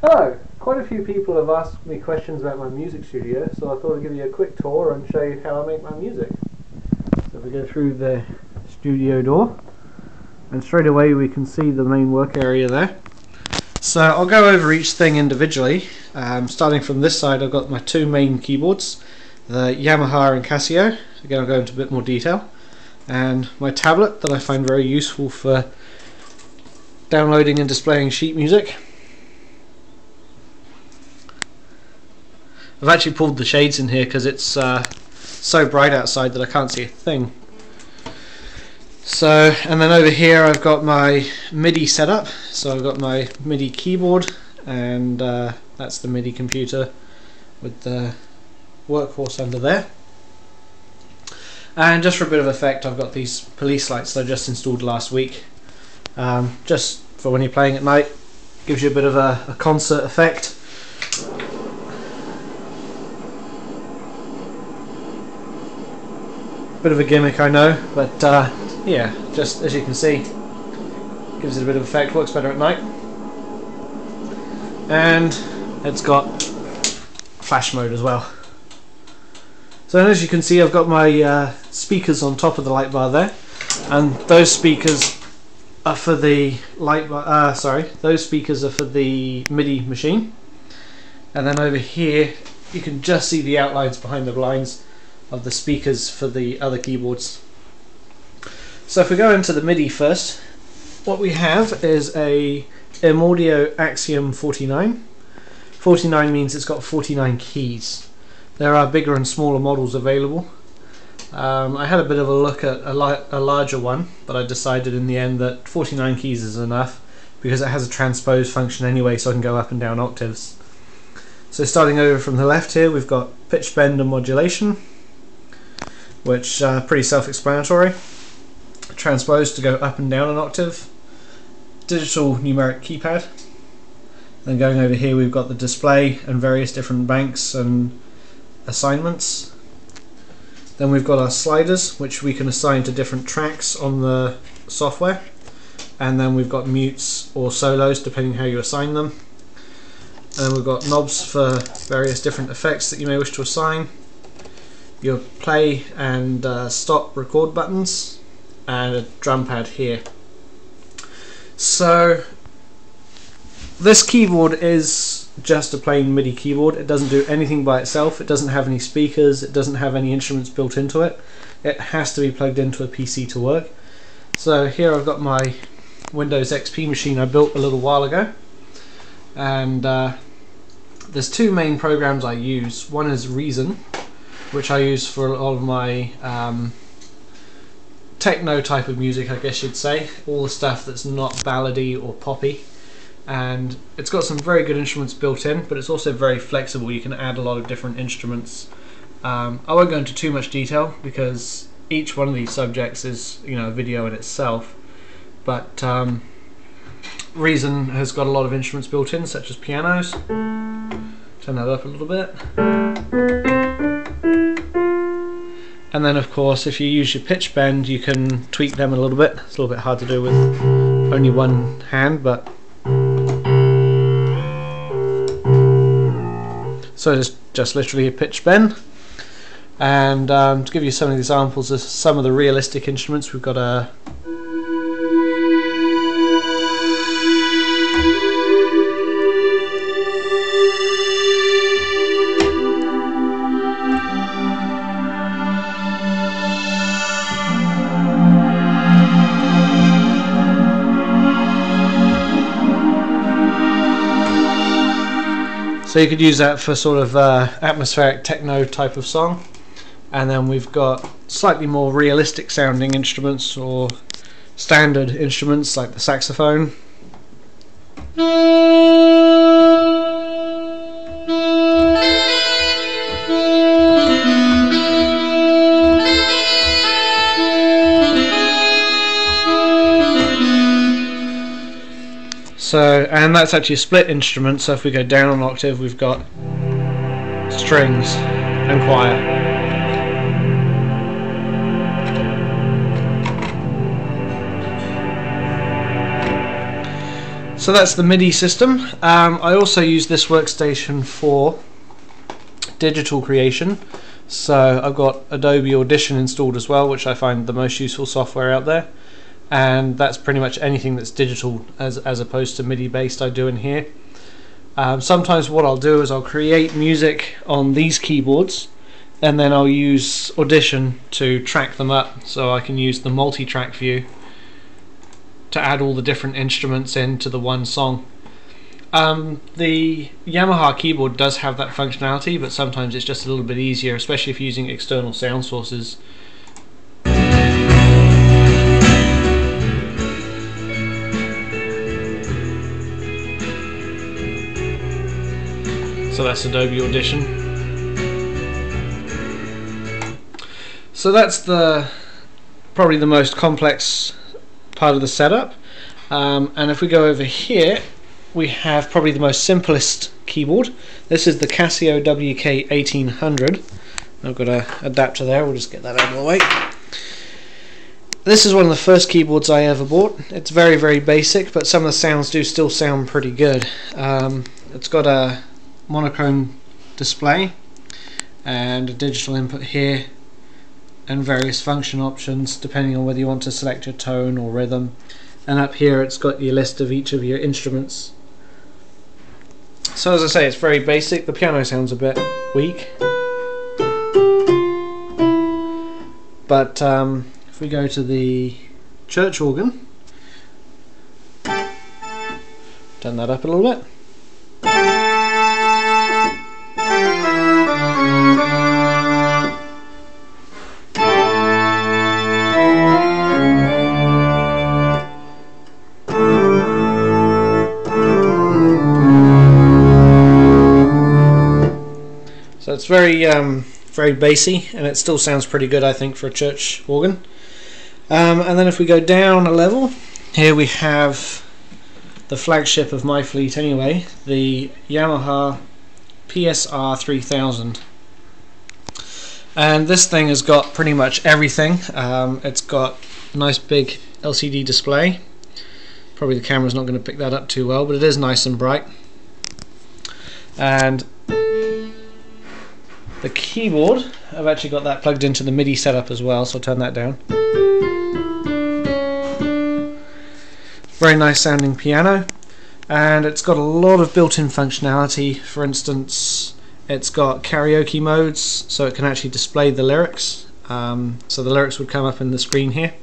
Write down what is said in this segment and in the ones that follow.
Hello! Quite a few people have asked me questions about my music studio, so I thought I'd give you a quick tour and show you how I make my music. So if we go through the studio door, and straight away we can see the main work area there. So I'll go over each thing individually. Starting from this side, I've got my two main keyboards, the Yamaha and Casio. Again, I'll go into a bit more detail. And my tablet that I find very useful for downloading and displaying sheet music. I've actually pulled the shades in here because it's so bright outside that I can't see a thing. So, and then over here I've got my MIDI setup. So I've got my MIDI keyboard, and that's the MIDI computer with the workhorse under there. And just for a bit of effect, I've got these police lights that I just installed last week. Just for when you're playing at night, gives you a bit of a concert effect. Bit of a gimmick, I know, but yeah, just as you can see, gives it a bit of effect, works better at night. And it's got flash mode as well. So as you can see, I've got my speakers on top of the light bar there, and those speakers are for the light bar. Those speakers are for the MIDI machine. And then over here, you can just see the outlines behind the blinds of the speakers for the other keyboards. So if we go into the MIDI first, what we have is a M-Audio Axiom 49. 49 means it's got 49 keys. There are bigger and smaller models available. I had a bit of a look at a larger one, but I decided in the end that 49 keys is enough because it has a transpose function anyway, so I can go up and down octaves. So starting over from the left here, we've got pitch bend and modulation, which are pretty self-explanatory. Transpose to go up and down an octave. Digital numeric keypad. Then going over here we've got the display and various different banks and assignments. Then we've got our sliders, which we can assign to different tracks on the software. And then we've got mutes or solos depending how you assign them. And then we've got knobs for various different effects that you may wish to assign. Your play and stop record buttons, and a drum pad here. So this keyboard is just a plain MIDI keyboard. It doesn't do anything by itself. It doesn't have any speakers. It doesn't have any instruments built into it. It has to be plugged into a PC to work. So here I've got my Windows XP machine I built a little while ago, and there's two main programs I use. One is Reason, which I use for all of my techno type of music, I guess you'd say, all the stuff that's not ballady or poppy. And it's got some very good instruments built in, but it's also very flexible. You can add a lot of different instruments. I won't go into too much detail because each one of these subjects is, you know, a video in itself. But Reason has got a lot of instruments built in, such as pianos. Turn that up a little bit. And then of course if you use your pitch bend you can tweak them a little bit. It's a little bit hard to do with only one hand, but so it's just literally a pitch bend. And to give you some examples of some of the realistic instruments, we've got a so you could use that for sort of atmospheric techno type of song. And then we've got slightly more realistic sounding instruments or standard instruments like the saxophone. So, and that's actually a split instrument, so if we go down an octave we've got strings and choir. So that's the MIDI system. I also use this workstation for digital creation. So I've got Adobe Audition installed as well, which I find the most useful software out there. And that's pretty much anything that's digital as opposed to MIDI based I do in here. Sometimes what I'll do is I'll create music on these keyboards and then I'll use Audition to track them up, so I can use the multi-track view to add all the different instruments into the one song. The Yamaha keyboard does have that functionality, but sometimes it's just a little bit easier, especially if you're using external sound sources. So that's Adobe Audition. So that's probably the most complex part of the setup. And if we go over here, we have probably the most simplest keyboard. This is the Casio WK1800. I've got an adapter there, we'll just get that out of the way. This is one of the first keyboards I ever bought. It's very, very basic, but some of the sounds do still sound pretty good. It's got a monochrome display and a digital input here and various function options depending on whether you want to select your tone or rhythm. And up here it's got your list of each of your instruments. So as I say, it's very basic. The piano sounds a bit weak, but if we go to the church organ, turn that up a little bit. So it's very very bassy, and it still sounds pretty good, I think, for a church organ. And then if we go down a level, here we have the flagship of my fleet anyway, the Yamaha PSR 3000. And this thing has got pretty much everything. It's got a nice big LCD display. Probably the camera's not going to pick that up too well, but it is nice and bright. And the keyboard, I've actually got that plugged into the MIDI setup as well, so I'll turn that down. Very nice sounding piano, and it's got a lot of built-in functionality. For instance, it's got karaoke modes, so it can actually display the lyrics. So the lyrics would come up in the screen here.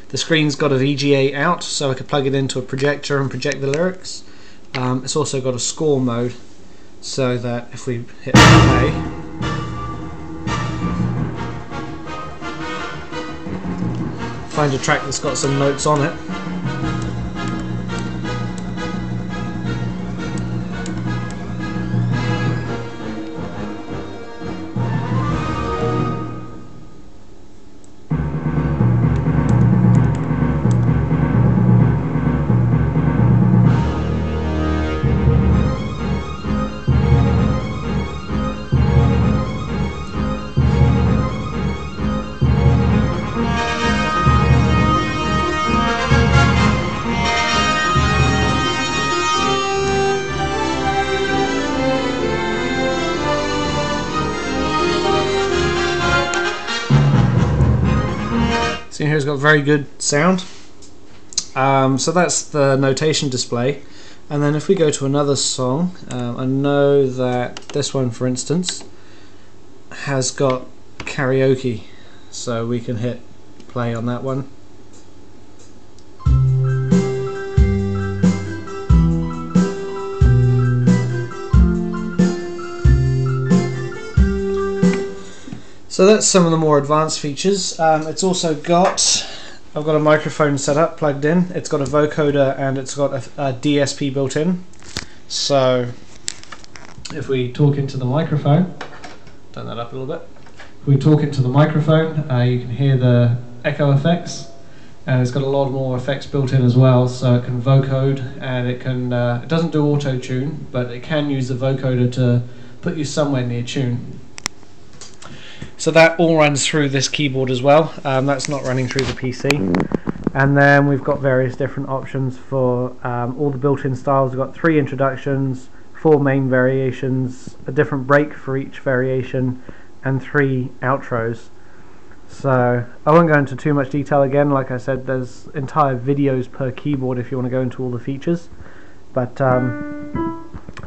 The screen's got a VGA out, so I could plug it into a projector and project the lyrics. It's also got a score mode, so that if we hit play, find a track that's got some notes on it. See, here it's got very good sound. So that's the notation display. And then if we go to another song, I know that this one, for instance, has got karaoke, so we can hit play on that one. So that's some of the more advanced features. It's also got, I've got a microphone set up, plugged in. It's got a vocoder and it's got a DSP built in. So if we talk into the microphone, turn that up a little bit. If we talk into the microphone, you can hear the echo effects, and it's got a lot more effects built in as well. So it can vocode, and it can. It doesn't do auto tune, but it can use the vocoder to put you somewhere near tune. So that all runs through this keyboard as well. That's not running through the PC. And then we've got various different options for all the built-in styles. We've got 3 introductions, 4 main variations, a different break for each variation, and 3 outros. So I won't go into too much detail again. Like I said, there's entire videos per keyboard if you want to go into all the features. But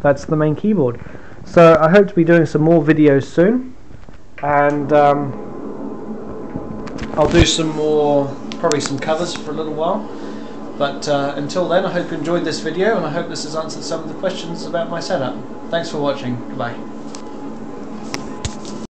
that's the main keyboard. So I hope to be doing some more videos soon, and I'll do some more, probably some covers for a little while. But until then, I hope you enjoyed this video, and I hope this has answered some of the questions about my setup. Thanks for watching. Goodbye.